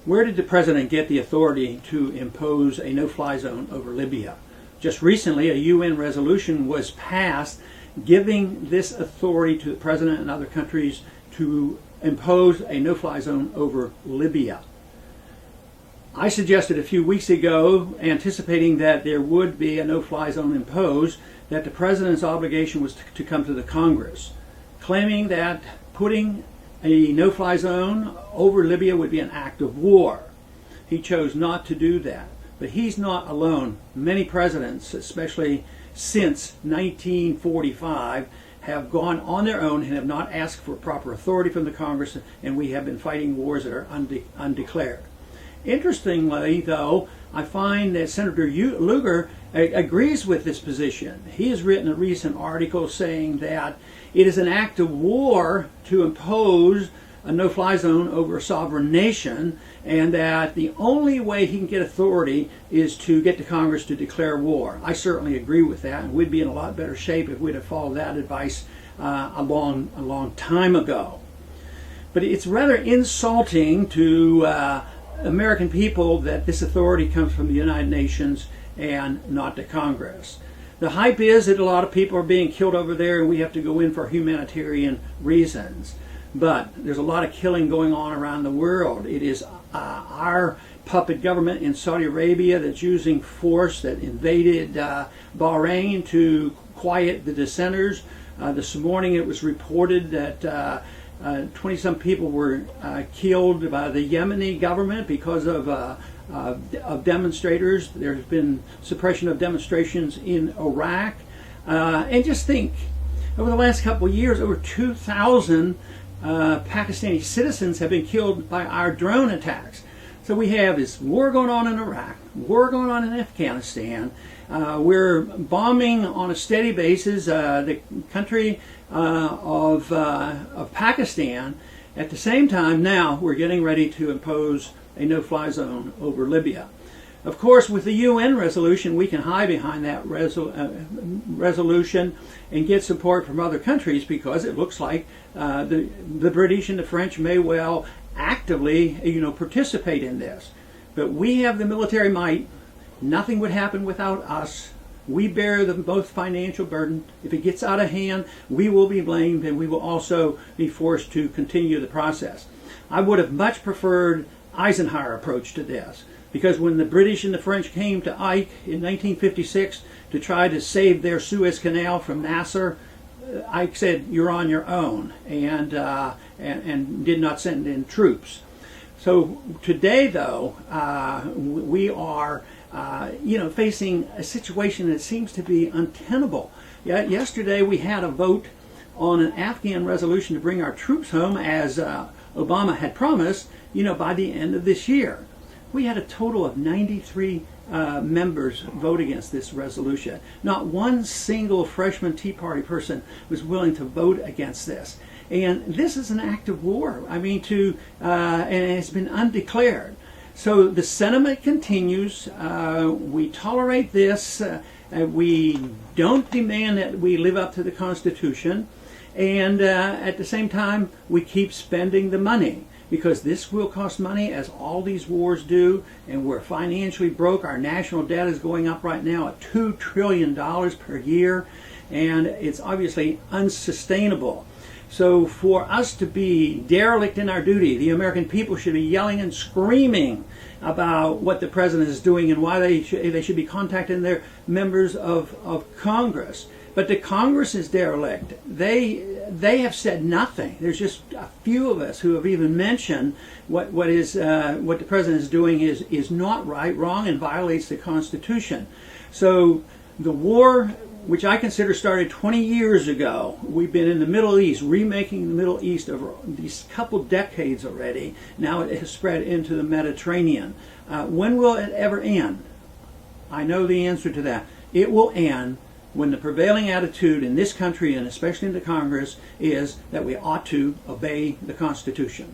Where did the president get the authority to impose a no-fly zone over Libya? Just recently, a UN resolution was passed giving this authority to the president and other countries to impose a no-fly zone over Libya. I suggested a few weeks ago, anticipating that there would be a no-fly zone imposed, that the president's obligation was to come to the Congress, claiming that putting a no-fly zone over Libya would be an act of war. He chose not to do that. But he's not alone. Many presidents, especially since 1945, have gone on their own and have not asked for proper authority from the Congress, and we have been fighting wars that are undeclared. Interestingly, though, I find that Senator Lugar agrees with this position. He has written a recent article saying that it is an act of war to impose a no-fly zone over a sovereign nation, and that the only way he can get authority is to get the Congress to declare war. I certainly agree with that, and we'd be in a lot better shape if we'd have followed that advice a long time ago. But it's rather insulting to American people that this authority comes from the United Nations and not the Congress. The hype is that a lot of people are being killed over there and we have to go in for humanitarian reasons. But there's a lot of killing going on around the world. It is our puppet government in Saudi Arabia that's using force, that invaded Bahrain to quiet the dissenters. This morning it was reported that 20-some people were killed by the Yemeni government because of demonstrators. There's been suppression of demonstrations in Iraq. And just think, over the last couple of years, over 2,000 Pakistani citizens have been killed by our drone attacks. So we have this war going on in Iraq, war going on in Afghanistan. We're bombing on a steady basis the country of Pakistan. At the same time, now we're getting ready to impose a no-fly zone over Libya. Of course, with the UN resolution, we can hide behind that resolution and get support from other countries, because it looks like the British and the French may well actively, participate in this. But we have the military might. Nothing would happen without us. We bear the most financial burden. If it gets out of hand, we will be blamed, and we will also be forced to continue the process. I would have much preferred Eisenhower's approach to this, because when the British and the French came to Ike in 1956 to try to save their Suez Canal from Nasser, Ike said, "You're on your own," and did not send in troops. So today, though, we are facing a situation that seems to be untenable. Yesterday we had a vote on an Afghan resolution to bring our troops home, as Obama had promised, by the end of this year. We had a total of 93 members vote against this resolution. Not one single freshman Tea Party person was willing to vote against this. And this is an act of war. And it's been undeclared. So the sentiment continues. We tolerate this. We don't demand that we live up to the Constitution. And at the same time, we keep spending the money, because this will cost money, as all these wars do, and we're financially broke. Our national debt is going up right now at $2 trillion per year, and it's obviously unsustainable. So for us to be derelict in our duty, the American people should be yelling and screaming about what the president is doing and why they should be contacting their members of Congress. But the Congress is derelict. They have said nothing. There's just a few of us who have even mentioned what the president is doing is not right, wrong, and violates the Constitution. So the war, which I consider started 20 years ago, we've been in the Middle East, remaking the Middle East over these couple decades already. Now it has spread into the Mediterranean. When will it ever end? I know the answer to that. It will end when the prevailing attitude in this country, and especially in the Congress, is that we ought to obey the Constitution.